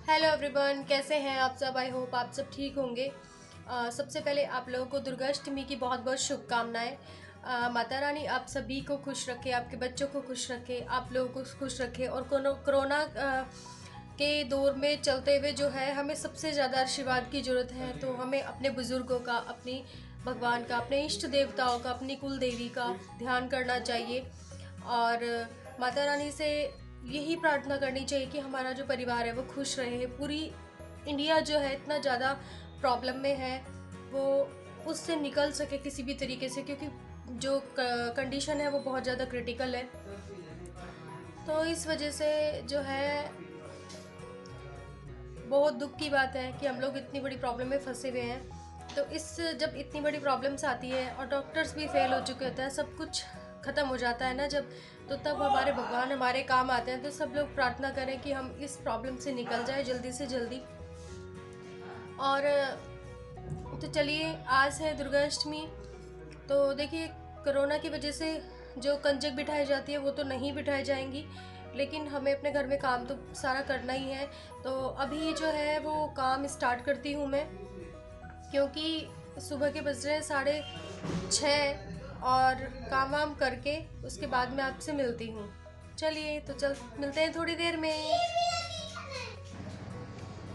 Hello everyone, कैसे हैं आप सब। आई होप आप सब ठीक होंगे। सबसे पहले आप लोगों को दुर्गाष्टमी की बहुत बहुत शुभकामनाएं। माता रानी आप सभी को खुश रखे, आपके बच्चों को खुश रखे, आप लोगों को खुश रखे। और कोरोना के दौर में चलते हुए जो है हमें सबसे ज़्यादा आशीर्वाद की ज़रूरत है। तो हमें अपने बुज़ुर्गों का, अपनी भगवान का, अपने इष्ट देवताओं का, अपनी कुल देवी का ध्यान करना चाहिए। और माता रानी से यही प्रार्थना करनी चाहिए कि हमारा जो परिवार है वो खुश रहे। पूरी इंडिया जो है इतना ज़्यादा प्रॉब्लम में है, वो उससे निकल सके किसी भी तरीके से, क्योंकि जो कंडीशन है वो बहुत ज़्यादा क्रिटिकल है। तो इस वजह से जो है बहुत दुख की बात है कि हम लोग इतनी बड़ी प्रॉब्लम में फंसे हुए हैं। तो जब इतनी बड़ी प्रॉब्लम्स आती है और डॉक्टर्स भी फेल हो चुके होते हैं, सब कुछ ख़त्म हो जाता है ना जब, तो तब हमारे भगवान हमारे काम आते हैं। तो सब लोग प्रार्थना करें कि हम इस प्रॉब्लम से निकल जाए जल्दी से जल्दी। और तो चलिए, आज है दुर्गाष्टमी। तो देखिए, कोरोना की वजह से जो कंजक बिठाई जाती है वो तो नहीं बिठाई जाएंगी, लेकिन हमें अपने घर में काम तो सारा करना ही है। तो अभी जो है वो काम स्टार्ट करती हूँ मैं, क्योंकि सुबह के बज रहे हैं 6:30 और काम वाम करके उसके बाद मैं आपसे मिलती हूँ। चलिए, तो चल मिलते हैं थोड़ी देर में।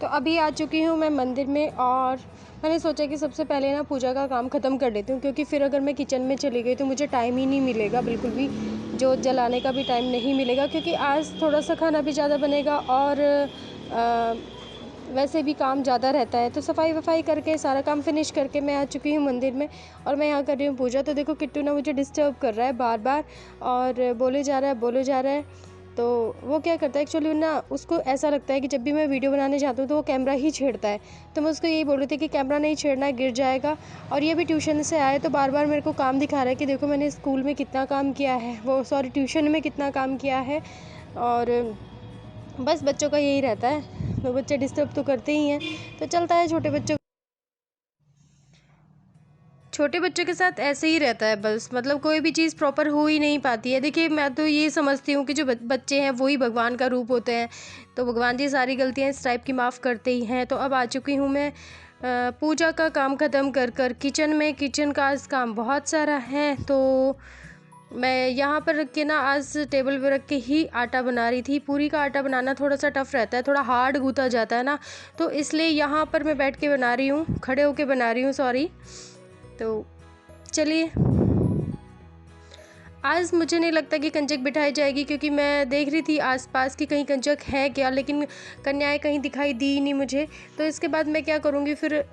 तो अभी आ चुकी हूँ मैं मंदिर में, और मैंने सोचा कि सबसे पहले ना पूजा का काम ख़त्म कर लेती हूँ, क्योंकि फिर अगर मैं किचन में चली गई तो मुझे टाइम ही नहीं मिलेगा, बिल्कुल भी जोत जलाने का भी टाइम नहीं मिलेगा, क्योंकि आज थोड़ा सा खाना भी ज़्यादा बनेगा और वैसे भी काम ज़्यादा रहता है। तो सफाई वफाई करके सारा काम फिनिश करके मैं आ चुकी हूँ मंदिर में, और मैं यहाँ कर रही हूँ पूजा। तो देखो, किट्टू ना मुझे डिस्टर्ब कर रहा है बार बार, और बोले जा रहा है। तो वो क्या करता है एक्चुअली ना, उसको ऐसा लगता है कि जब भी मैं वीडियो बनाने जाती हूँ तो वो कैमरा ही छेड़ता है। तो मैं उसको यही बोल रही थी कि कैमरा नहीं छेड़ना है, गिर जाएगा। और ये भी ट्यूशन से आए तो बार बार मेरे को काम दिखा रहा है कि देखो मैंने स्कूल में कितना काम किया है, वो सॉरी ट्यूशन में कितना काम किया है। और बस बच्चों का यही रहता है, तो बच्चे डिस्टर्ब तो करते ही हैं। तो चलता है, छोटे बच्चों के साथ ऐसे ही रहता है बस, मतलब कोई भी चीज़ प्रॉपर हो ही नहीं पाती है। देखिए, मैं तो ये समझती हूँ कि जो बच्चे हैं वही भगवान का रूप होते हैं। तो भगवान जी सारी गलतियाँ इस टाइप की माफ़ करते ही हैं। तो अब आ चुकी हूँ मैं पूजा का काम ख़त्म कर किचन में। किचन का आज काम बहुत सारा है, तो मैं यहाँ पर रख के ना आज टेबल पर रख के ही आटा बना रही थी। पूरी का आटा बनाना थोड़ा सा टफ़ रहता है, थोड़ा हार्ड गूँथा जाता है ना, तो इसलिए यहाँ पर मैं बैठ के बना रही हूँ, खड़े होके बना रही हूँ, सॉरी। तो चलिए, आज मुझे नहीं लगता कि कंजक बिठाई जाएगी, क्योंकि मैं देख रही थी आसपास कि कहीं कंजक है क्या, लेकिन कन्याएं कहीं दिखाई दी नहीं मुझे। तो इसके बाद मैं क्या करूँगी फिर,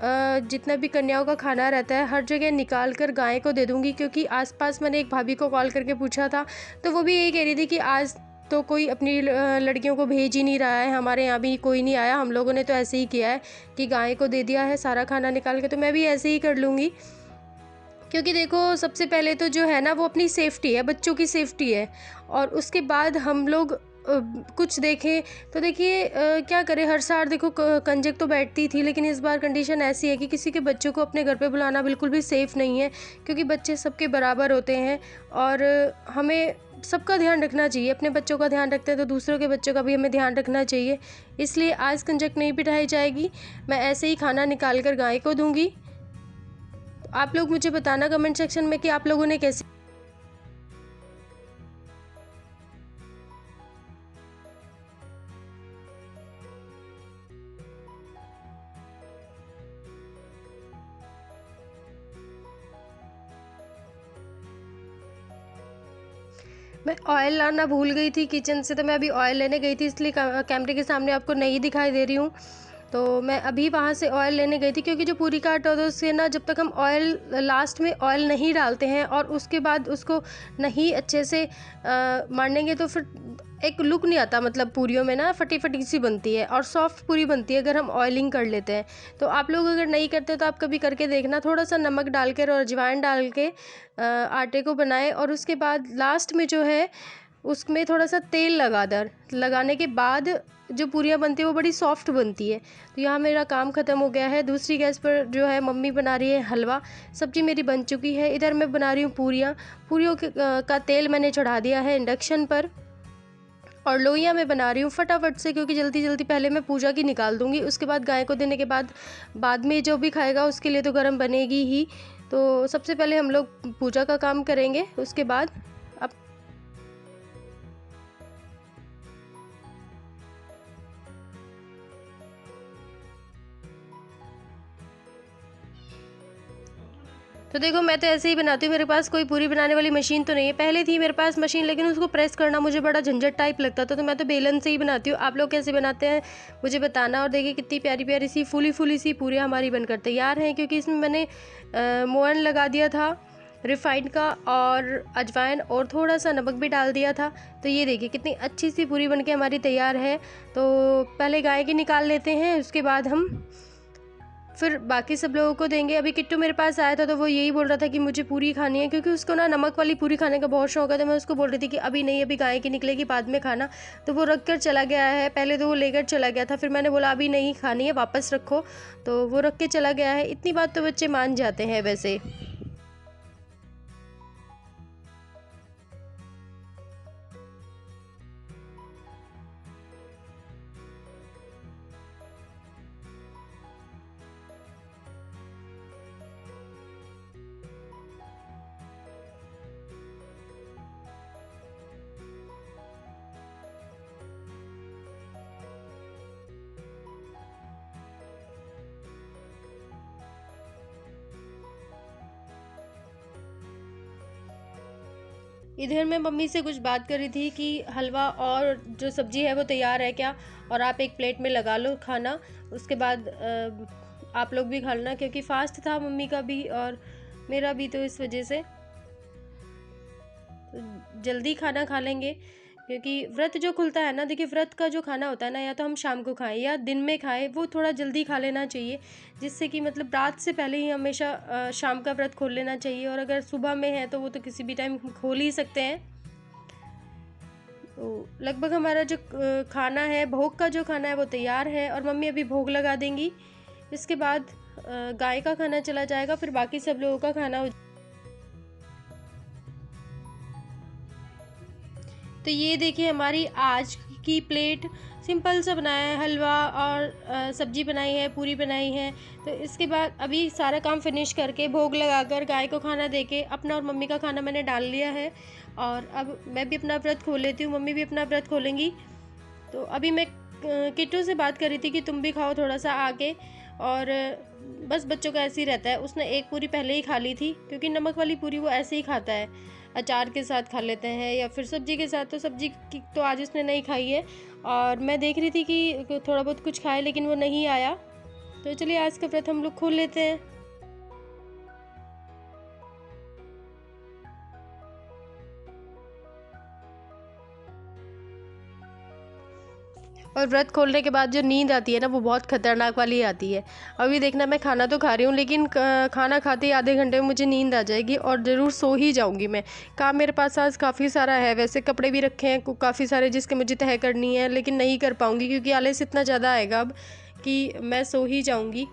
जितना भी कन्याओं का खाना रहता है हर जगह निकाल कर गाय को दे दूँगी, क्योंकि आसपास मैंने एक भाभी को कॉल करके पूछा था, तो वो भी यही कह रही थी कि आज तो कोई अपनी लड़कियों को भेज ही नहीं रहा है, हमारे यहाँ भी कोई नहीं आया, हम लोगों ने तो ऐसे ही किया है कि गाय को दे दिया है सारा खाना निकाल के। तो मैं भी ऐसे ही कर लूँगी, क्योंकि देखो सबसे पहले तो जो है ना वो अपनी सेफ्टी है, बच्चों की सेफ्टी है, और उसके बाद हम लोग कुछ देखें। तो देखिए, क्या करें, हर साल देखो कंजक तो बैठती थी, लेकिन इस बार कंडीशन ऐसी है कि किसी के बच्चों को अपने घर पे बुलाना बिल्कुल भी सेफ़ नहीं है, क्योंकि बच्चे सबके बराबर होते हैं। और हमें सबका ध्यान रखना चाहिए, अपने बच्चों का ध्यान रखते हैं तो दूसरों के बच्चों का भी हमें ध्यान रखना चाहिए। इसलिए आज कंजक नहीं बिठाई जाएगी, मैं ऐसे ही खाना निकाल कर गाय को दूँगी। आप लोग मुझे बताना कमेंट सेक्शन में कि आप लोगों ने कैसे। मैं ऑयल लाना भूल गई थी किचन से, तो मैं अभी ऑयल लेने गई थी, इसलिए कैमरे के सामने आपको नहीं दिखाई दे रही हूँ। तो मैं अभी वहाँ से ऑयल लेने गई थी, क्योंकि जो पूरी का आटा होता है उससे ना, जब तक हम ऑयल लास्ट में ऑयल नहीं डालते हैं और उसके बाद उसको नहीं अच्छे से मारनेंगे, तो फिर एक लुक नहीं आता, मतलब पूरियों में ना फटी फटी सी बनती है और सॉफ्ट पूरी बनती है अगर हम ऑयलिंग कर लेते हैं। तो आप लोग अगर नहीं करते तो आप कभी करके देखना, थोड़ा सा नमक डाल कर और अजवाइन डाल के आटे को बनाएं, और उसके बाद लास्ट में जो है उसमें थोड़ा सा तेल लगाने के बाद जो पूरियाँ बनती है वो बड़ी सॉफ्ट बनती है। तो यहाँ मेरा काम ख़त्म हो गया है। दूसरी गैस पर जो है मम्मी बना रही है हलवा, सब्जी मेरी बन चुकी है। इधर मैं बना रही हूँ पूरियों का तेल मैंने चढ़ा दिया है इंडक्शन पर, और लोइयाँ मैं बना रही हूँ फटाफट से, क्योंकि जल्दी जल्दी पहले मैं पूजा की निकाल दूँगी, उसके बाद गाय को देने के बाद में जो भी खाएगा उसके लिए तो गरम बनेगी ही। तो सबसे पहले हम लोग पूजा का काम करेंगे, उसके बाद अब तो देखो मैं तो ऐसे ही बनाती हूँ, मेरे पास कोई पूरी बनाने वाली मशीन तो नहीं है। पहले थी मेरे पास मशीन, लेकिन उसको प्रेस करना मुझे बड़ा झंझट टाइप लगता था, तो मैं तो बेलन से ही बनाती हूँ। आप लोग कैसे बनाते हैं मुझे बताना। और देखिए कितनी प्यारी प्यारी सी फूली फूली सी पूरियाँ हमारी बनकर तैयार हैं, क्योंकि इसमें मैंने मोयन लगा दिया था रिफाइंड का, और अजवाइन और थोड़ा सा नमक भी डाल दिया था। तो ये देखिए कितनी अच्छी सी पूरी बनके हमारी तैयार है। तो पहले गाय की निकाल लेते हैं, उसके बाद हम फिर बाकी सब लोगों को देंगे। अभी किट्टू मेरे पास आया था तो वो यही बोल रहा था कि मुझे पूरी खानी है, क्योंकि उसको ना नमक वाली पूरी खाने का बहुत शौक है। तो मैं उसको बोल रही थी कि अभी नहीं, अभी गाय की निकलेगी बाद में खाना। तो वो रख कर चला गया है, पहले तो वो लेकर चला गया था, फिर मैंने बोला अभी नहीं खानी है, वापस रखो, तो वो रख के चला गया है। इतनी बात तो बच्चे मान जाते हैं वैसे। इधर मैं मम्मी से कुछ बात कर रही थी कि हलवा और जो सब्ज़ी है वो तैयार है क्या, और आप एक प्लेट में लगा लो खाना, उसके बाद आप लोग भी खा लेना, क्योंकि फास्ट था मम्मी का भी और मेरा भी, तो इस वजह से तो जल्दी खाना खा लेंगे। क्योंकि व्रत जो खुलता है ना, देखिए व्रत का जो खाना होता है ना, या तो हम शाम को खाएं या दिन में खाएं, वो थोड़ा जल्दी खा लेना चाहिए, जिससे कि मतलब रात से पहले ही हमेशा शाम का व्रत खोल लेना चाहिए। और अगर सुबह में है तो वो तो किसी भी टाइम खोल ही सकते हैं। तो लगभग हमारा जो खाना है, भोग का जो खाना है वो तैयार है, और मम्मी अभी भोग लगा देंगी। इसके बाद गाय का खाना चला जाएगा, फिर बाकी सब लोगों का खाना हो। तो ये देखिए हमारी आज की प्लेट, सिंपल सा बनाया है, हलवा और सब्जी बनाई है, पूरी बनाई है। तो इसके बाद अभी सारा काम फिनिश करके भोग लगाकर गाय को खाना देके अपना और मम्मी का खाना मैंने डाल लिया है, और अब मैं भी अपना व्रत खोल लेती हूँ, मम्मी भी अपना व्रत खोलेंगी। तो अभी मैं किट्टू से बात कर रही थी कि तुम भी खाओ थोड़ा सा आके, और बस बच्चों का ऐसे ही रहता है। उसने एक पूरी पहले ही खा ली थी, क्योंकि नमक वाली पूरी वो ऐसे ही खाता है, अचार के साथ खा लेते हैं या फिर सब्जी के साथ। तो सब्जी की तो आज उसने नहीं खाई है, और मैं देख रही थी कि थोड़ा बहुत कुछ खाए, लेकिन वो नहीं आया। तो चलिए आज का व्रत हम लोग खोल लेते हैं। और व्रत खोलने के बाद जो नींद आती है ना, वो बहुत खतरनाक वाली आती है। अभी देखना मैं खाना तो खा रही हूँ, लेकिन खाना खाते ही आधे घंटे में मुझे नींद आ जाएगी और ज़रूर सो ही जाऊँगी मैं। काम मेरे पास आज काफ़ी सारा है, वैसे कपड़े भी रखे हैं काफ़ी सारे जिसके मुझे तह करनी है, लेकिन नहीं कर पाऊँगी क्योंकि आलस इतना ज़्यादा आएगा अब कि मैं सो ही जाऊँगी।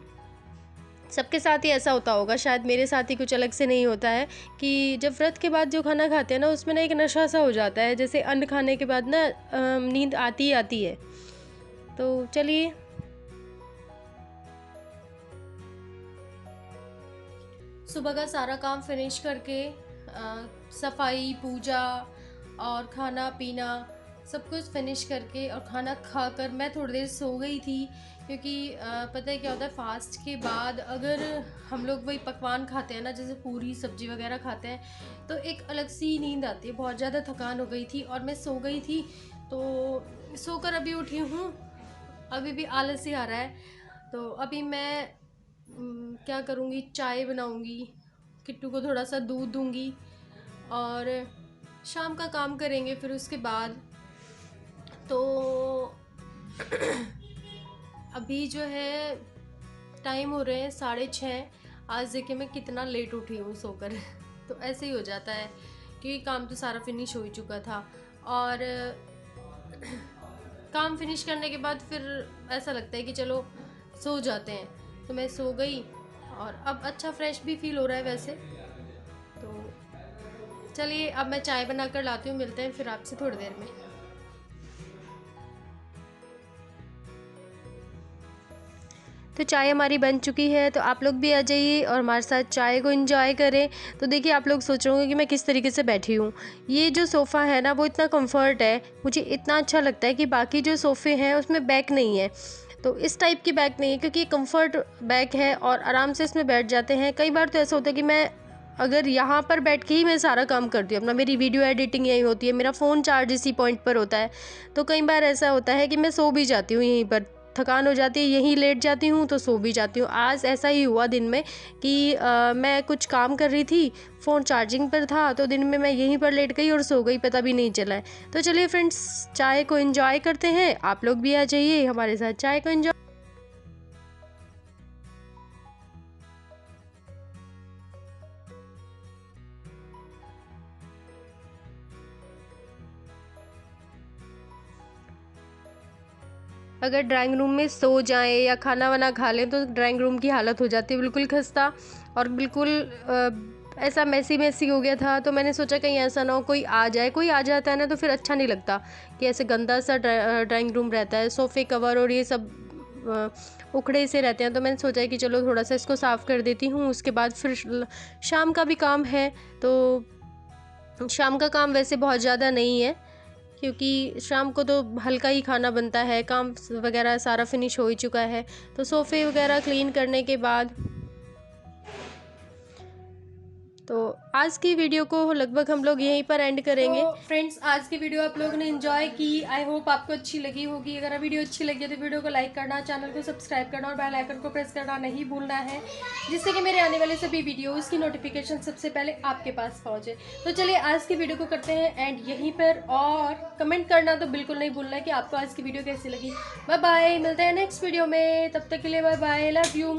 सबके साथ ही ऐसा होता होगा, शायद मेरे साथ ही कुछ अलग से नहीं होता है कि जब व्रत के बाद जो खाना खाते हैं ना, उसमें ना एक नशा सा हो जाता है, जैसे अन्न खाने के बाद ना नींद आती ही आती है। तो चलिए सुबह का सारा काम फिनिश करके सफाई, पूजा और खाना पीना सब कुछ फिनिश करके और खाना खाकर मैं थोड़ी देर सो गई थी, क्योंकि पता है क्या होता है, फास्ट के बाद अगर हम लोग वही पकवान खाते हैं ना, जैसे पूरी सब्जी वगैरह खाते हैं, तो एक अलग सी नींद आती है। बहुत ज़्यादा थकान हो गई थी और मैं सो गई थी, तो सोकर अभी उठी हूँ। अभी भी आलस ही आ रहा है। तो अभी मैं क्या करूँगी, चाय बनाऊँगी, किट्टू को थोड़ा सा दूध दूँगी, और शाम का काम करेंगे फिर उसके बाद। तो अभी जो है टाइम हो रहे हैं 6:30। आज देखिए मैं कितना लेट उठी हूँ सोकर तो ऐसे ही हो जाता है, क्योंकि काम तो सारा फिनिश हो ही चुका था। और काम फिनिश करने के बाद फिर ऐसा लगता है कि चलो सो जाते हैं, तो मैं सो गई और अब अच्छा फ्रेश भी फील हो रहा है वैसे। तो चलिए अब मैं चाय बना कर लाती हूँ, मिलते हैं फिर आपसे थोड़ी देर में। तो चाय हमारी बन चुकी है, तो आप लोग भी आ जाइए और हमारे साथ चाय को एंजॉय करें। तो देखिए आप लोग सोच रहे होंगे कि मैं किस तरीके से बैठी हूँ। ये जो सोफ़ा है ना वो इतना कंफर्ट है, मुझे इतना अच्छा लगता है कि बाकी जो सोफ़े हैं उसमें बैक नहीं है, तो इस टाइप की बैक नहीं है क्योंकि कंफर्ट बैक है और आराम से इसमें बैठ जाते हैं। कई बार तो ऐसा होता है कि मैं अगर यहाँ पर बैठ के ही मैं सारा काम करती हूँ अपना, मेरी वीडियो एडिटिंग यहीं होती है, मेरा फ़ोन चार्ज इसी पॉइंट पर होता है, तो कई बार ऐसा होता है कि मैं सो भी जाती हूँ यहीं पर, थकान हो जाती है यहीं लेट जाती हूँ तो सो भी जाती हूँ। आज ऐसा ही हुआ दिन में कि मैं कुछ काम कर रही थी, फ़ोन चार्जिंग पर था, तो दिन में मैं यहीं पर लेट गई और सो गई, पता भी नहीं चला है। तो चलिए फ्रेंड्स, चाय को एंजॉय करते हैं, आप लोग भी आ जाइए हमारे साथ चाय को एंजॉय। अगर ड्राइंग रूम में सो जाएं या खाना वाना खा लें तो ड्राइंग रूम की हालत हो जाती है बिल्कुल खस्ता, और बिल्कुल ऐसा मैसी मैसी हो गया था। तो मैंने सोचा कहीं ऐसा ना हो कोई आ जाए, कोई आ जाता है ना तो फिर अच्छा नहीं लगता कि ऐसे गंदा सा ड्राइंग रूम रहता है, सोफ़े कवर और ये सब उखड़े से रहते हैं। तो मैंने सोचा कि चलो थोड़ा सा इसको साफ़ कर देती हूँ, उसके बाद फिर शाम का भी काम है। तो शाम का काम वैसे बहुत ज़्यादा नहीं है क्योंकि शाम को तो हल्का ही खाना बनता है, काम वगैरह सारा फिनिश हो ही चुका है। तो सोफ़े वगैरह क्लीन करने के बाद तो आज की वीडियो को लगभग हम लोग यहीं पर एंड करेंगे। तो फ्रेंड्स, आज की वीडियो आप लोगों ने एंजॉय की, आई होप आपको अच्छी लगी होगी। अगर वीडियो अच्छी लगी है तो वीडियो को लाइक करना, चैनल को सब्सक्राइब करना और बेल आइकन को प्रेस करना नहीं भूलना है, जिससे कि मेरे आने वाले सभी वीडियोज़ की नोटिफिकेशन सबसे पहले आपके पास पहुँचे। तो चलिए आज की वीडियो को करते हैं एंड यहीं पर, और कमेंट करना तो बिल्कुल नहीं भूलना कि आपको आज की वीडियो कैसी लगी। बाय बाय, मिलते हैं नेक्स्ट वीडियो में, तब तक के लिए बाय बाय, लव यू।